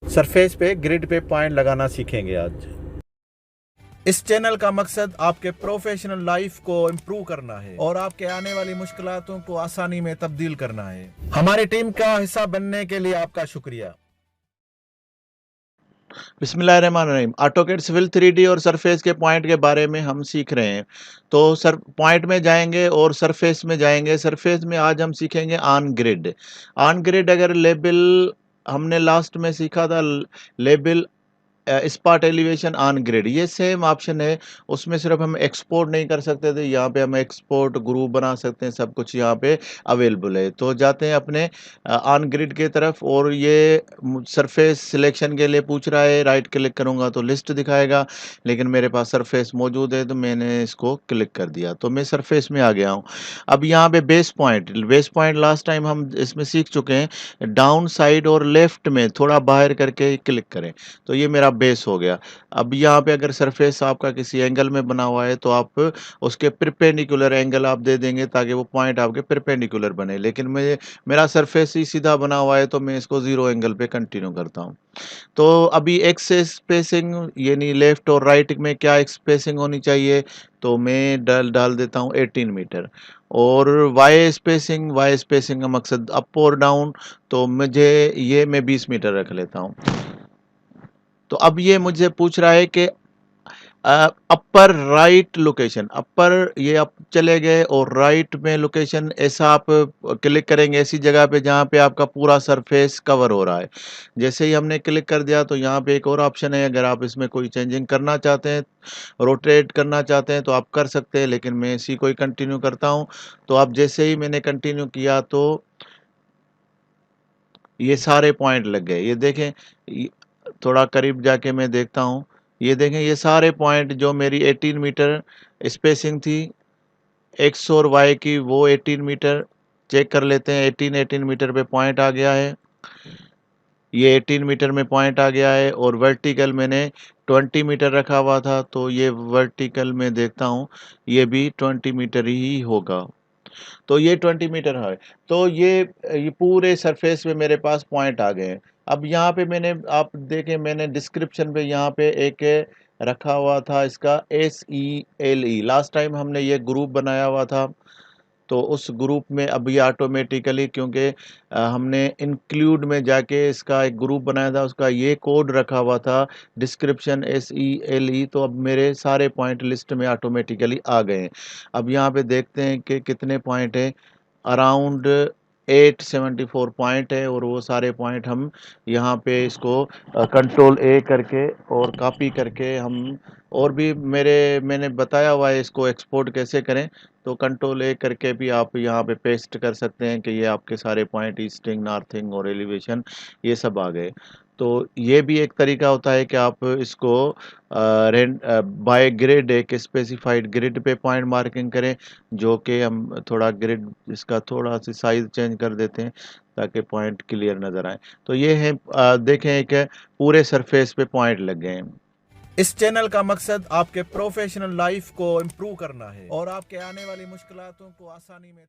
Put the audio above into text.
Surface पे grid पे point लगाना सीखेंगे आज। इस चैनल का मकसद आपके प्रोफेशनल लाइफ को इम्प्रूव करना है और आपके आने वाली मुश्किलातों को आसानी में तब्दील करना है। हमारी टीम का हिस्सा बनने के लिए आपका शुक्रिया। बिस्मिल्लाहिर्रहमानिर्रहीम। ऑटोकैड सिविल 3D और सरफेस के पॉइंट के बारे में हम सीख रहे हैं। तो सर पॉइंट में जाएंगे और सरफेस में जाएंगे। सरफेस में आज हम सीखेंगे ऑन ग्रिड। ऑन ग्रिड अगर लेबल हमने लास्ट में सीखा था, label spot elevation on grid, ये सेम ऑप्शन है। उसमें सिर्फ हम एक्सपोर्ट नहीं कर सकते थे, यहाँ पे हम एक्सपोर्ट ग्रुप बना सकते हैं, सब कुछ यहाँ पे अवेलेबल है। तो जाते हैं अपने ऑन ग्रिड की तरफ और ये सरफेस सिलेक्शन के लिए पूछ रहा है। राइट क्लिक करूँगा तो लिस्ट दिखाएगा, लेकिन मेरे पास सरफेस मौजूद है तो मैंने इसको क्लिक कर दिया, तो मैं सरफेस में आ गया हूँ। अब यहाँ पे बेस पॉइंट लास्ट टाइम हम इसमें सीख चुके हैं। डाउन साइड और लेफ्ट में थोड़ा बाहर करके क्लिक करें तो ये मेरा बेस हो गया। अब यहाँ पे अगर सरफेस आपका किसी एंगल में बना हुआ है तो आप उसके परपेंडिकुलर एंगल आप दे देंगे ताकि वो पॉइंट आपके परपेंडिकुलर बने। लेकिन मेरा सरफेस ही सीधा बना हुआ है तो मैं इसको जीरो एंगल पे कंटिन्यू करता हूँ। तो अभी एक्स स्पेसिंग यानी लेफ्ट और राइट में क्या स्पेसिंग होनी चाहिए, तो मैं डाल देता हूँ 18 मीटर। और वाई स्पेसिंग का मकसद अप और डाउन, तो मुझे ये मैं 20 मीटर रख लेता हूँ। तो अब ये मुझे पूछ रहा है कि अपर राइट लोकेशन, अपर ये आप चले गए और राइट में लोकेशन ऐसा आप क्लिक करेंगे ऐसी जगह पे जहाँ पे आपका पूरा सरफेस कवर हो रहा है। जैसे ही हमने क्लिक कर दिया तो यहाँ पे एक और ऑप्शन है, अगर आप इसमें कोई चेंजिंग करना चाहते हैं, रोटेट करना चाहते हैं तो आप कर सकते हैं, लेकिन मैं इसी को ही कंटिन्यू करता हूँ। तो अब जैसे ही मैंने कंटिन्यू किया तो ये सारे पॉइंट लग गए। ये देखें, थोड़ा करीब जाके मैं देखता हूँ, ये देखें ये सारे पॉइंट जो मेरी 18 मीटर स्पेसिंग थी एक्स और वाई की, वो 18 मीटर चेक कर लेते हैं। 18 मीटर पे पॉइंट आ गया है, ये 18 मीटर में पॉइंट आ गया है। और वर्टिकल मैंने 20 मीटर रखा हुआ था, तो ये वर्टिकल में देखता हूँ ये भी 20 मीटर ही होगा। तो ये 20 मीटर है। तो ये पूरे सरफेस में मेरे पास पॉइंट आ गए हैं। अब यहाँ पे मैंने आप देखें, मैंने डिस्क्रिप्शन पे यहाँ पे एक रखा हुआ था इसका SELE। लास्ट टाइम हमने ये ग्रुप बनाया हुआ था, तो उस ग्रुप में अब ये ऑटोमेटिकली, क्योंकि हमने इंक्लूड में जाके इसका एक ग्रुप बनाया था, उसका ये कोड रखा हुआ था डिस्क्रिप्शन SELE, तो अब मेरे सारे पॉइंट लिस्ट में ऑटोमेटिकली आ गए हैं। अब यहाँ पे देखते हैं कि कितने पॉइंट हैं। अराउंड 874 पॉइंट है, और वो सारे पॉइंट हम यहाँ पे इसको कंट्रोल A करके और कॉपी करके हम, और भी मैंने बताया हुआ है इसको एक्सपोर्ट कैसे करें, तो कंट्रोल A करके भी आप यहाँ पे पेस्ट कर सकते हैं कि ये आपके सारे पॉइंट ईस्टिंग, नॉर्थिंग और एलिवेशन ये सब आ गए। तो ये भी एक तरीका होता है कि आप इसको बाय ग्रिड, एक स्पेसिफाइड ग्रिड पे पॉइंट मार्किंग करें, जो कि हम थोड़ा ग्रिड इसका थोड़ा सी साइज चेंज कर देते हैं ताकि पॉइंट क्लियर नज़र आए। तो ये है, देखें एक पूरे सरफेस पे पॉइंट लग गए हैं। इस चैनल का मकसद आपके प्रोफेशनल लाइफ को इम्प्रूव करना है और आपके आने वाली मुश्किलातों को आसानी में